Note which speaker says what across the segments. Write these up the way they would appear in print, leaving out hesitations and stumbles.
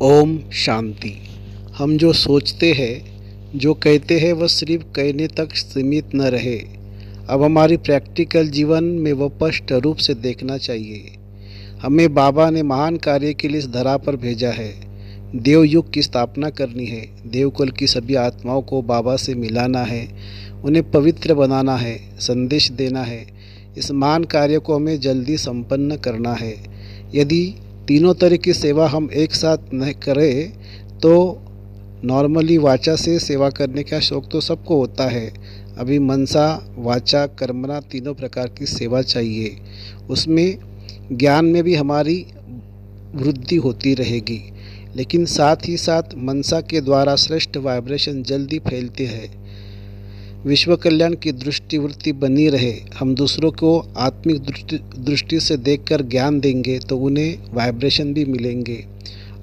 Speaker 1: ओम शांति। हम जो सोचते हैं, जो कहते हैं, वह सिर्फ कहने तक सीमित न रहे। अब हमारी प्रैक्टिकल जीवन में वह स्पष्ट रूप से देखना चाहिए। हमें बाबा ने महान कार्य के लिए इस धरा पर भेजा है। देव युग की स्थापना करनी है। देवकुल की सभी आत्माओं को बाबा से मिलाना है, उन्हें पवित्र बनाना है, संदेश देना है। इस महान कार्य को हमें जल्दी संपन्न करना है। यदि तीनों तरह की सेवा हम एक साथ न करें तो नॉर्मली वाचा से सेवा करने का शौक तो सबको होता है। अभी मनसा, वाचा, कर्मणा तीनों प्रकार की सेवा चाहिए। उसमें ज्ञान में भी हमारी वृद्धि होती रहेगी, लेकिन साथ ही साथ मनसा के द्वारा श्रेष्ठ वाइब्रेशन जल्दी फैलते हैं। विश्व कल्याण की दृष्टिवृत्ति बनी रहे। हम दूसरों को आत्मिक दृष्टि से देखकर ज्ञान देंगे तो उन्हें वाइब्रेशन भी मिलेंगे,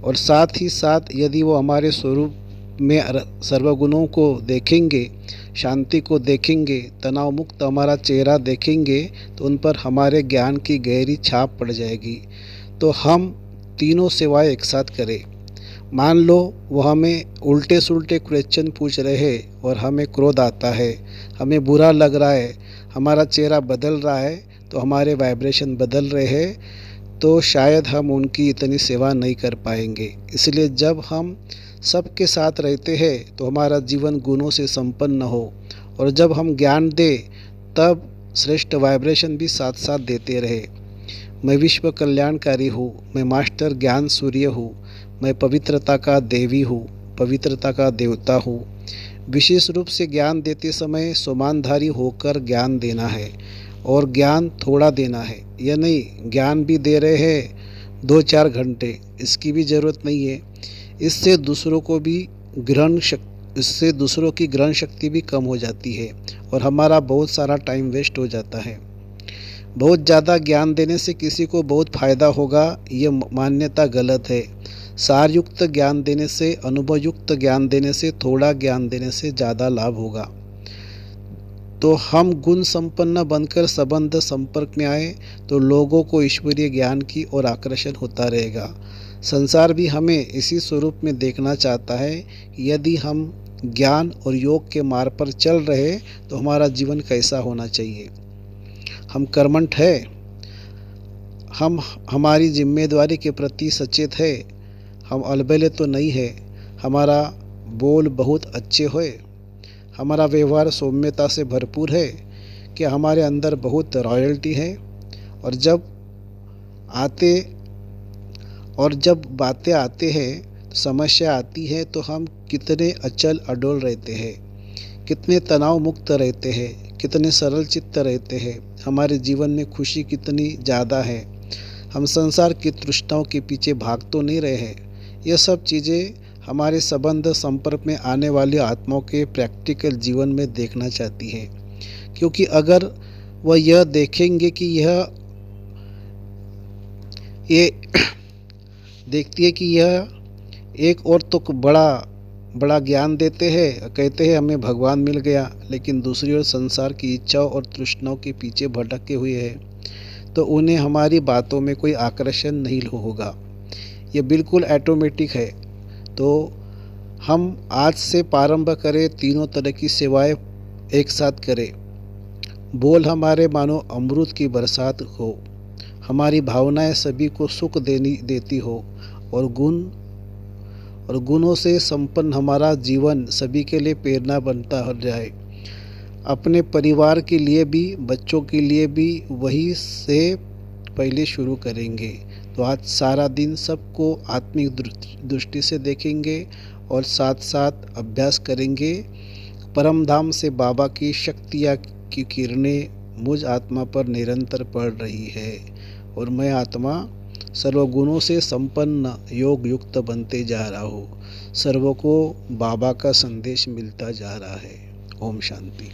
Speaker 1: और साथ ही साथ यदि वो हमारे स्वरूप में सर्वगुणों को देखेंगे, शांति को देखेंगे, तनाव मुक्त हमारा चेहरा देखेंगे, तो उन पर हमारे ज्ञान की गहरी छाप पड़ जाएगी। तो हम तीनों सेवाएं एक साथ करें। मान लो वो हमें उल्टे सुल्टे क्वेश्चन पूछ रहे हैं और हमें क्रोध आता है, हमें बुरा लग रहा है, हमारा चेहरा बदल रहा है, तो हमारे वाइब्रेशन बदल रहे हैं, तो शायद हम उनकी इतनी सेवा नहीं कर पाएंगे। इसलिए जब हम सबके साथ रहते हैं तो हमारा जीवन गुणों से संपन्न हो, और जब हम ज्ञान दें तब श्रेष्ठ वाइब्रेशन भी साथ साथ देते रहे। मैं विश्व कल्याणकारी हूँ, मैं मास्टर ज्ञान सूर्य हूँ, मैं पवित्रता का देवी हूँ, पवित्रता का देवता हूँ। विशेष रूप से ज्ञान देते समय सोमानधारी होकर ज्ञान देना है, और ज्ञान थोड़ा देना है। यह नहीं ज्ञान भी दे रहे हैं 2-4 घंटे, इसकी भी ज़रूरत नहीं है। इससे दूसरों की ग्रहण शक्ति भी कम हो जाती है और हमारा बहुत सारा टाइम वेस्ट हो जाता है। बहुत ज़्यादा ज्ञान देने से किसी को बहुत फ़ायदा होगा, ये मान्यता गलत है। सारयुक्त ज्ञान देने से, अनुभवयुक्त ज्ञान देने से, थोड़ा ज्ञान देने से ज़्यादा लाभ होगा। तो हम गुण संपन्न बनकर संबंध संपर्क में आए तो लोगों को ईश्वरीय ज्ञान की ओर आकर्षण होता रहेगा। संसार भी हमें इसी स्वरूप में देखना चाहता है। यदि हम ज्ञान और योग के मार्ग पर चल रहे तो हमारा जीवन कैसा होना चाहिए। हम कर्मठ है, हम हमारी जिम्मेदारी के प्रति सचेत है, हम अलबेले तो नहीं है, हमारा बोल बहुत अच्छे होए, हमारा व्यवहार सौम्यता से भरपूर है, कि हमारे अंदर बहुत रॉयल्टी है, और जब बातें आते हैं, समस्या आती है, तो हम कितने अचल अडोल रहते हैं, कितने तनाव मुक्त रहते हैं, कितने सरल चित्त रहते हैं, हमारे जीवन में खुशी कितनी ज़्यादा है, हम संसार की तृष्णाओं के पीछे भाग तो नहीं रहे हैं। यह सब चीज़ें हमारे संबंध संपर्क में आने वाली आत्माओं के प्रैक्टिकल जीवन में देखना चाहती है, क्योंकि अगर वह यह देखेंगे कि ये देखती है कि यह एक और तो बड़ा ज्ञान देते हैं, कहते हैं हमें भगवान मिल गया, लेकिन दूसरी ओर संसार की इच्छाओं और तृष्णाओं के पीछे भटके हुए हैं, तो उन्हें हमारी बातों में कोई आकर्षण नहीं होगा। ये बिल्कुल ऑटोमेटिक है। तो हम आज से प्रारंभ करें, तीनों तरह की सेवाएं एक साथ करें। बोल हमारे मानो अमृत की बरसात हो, हमारी भावनाएं सभी को सुख देती हो, और गुणों से संपन्न हमारा जीवन सभी के लिए प्रेरणा बनता हो जाए। अपने परिवार के लिए भी, बच्चों के लिए भी वही से पहले शुरू करेंगे। तो आज सारा दिन सबको आत्मिक दृष्टि से देखेंगे और साथ साथ अभ्यास करेंगे। परम धाम से बाबा की शक्तियाँ की किरणें मुझ आत्मा पर निरंतर पड़ रही है, और मैं आत्मा सर्वगुणों से संपन्न योग युक्त बनते जा रहा हूँ। सर्वों को बाबा का संदेश मिलता जा रहा है। ओम शांति।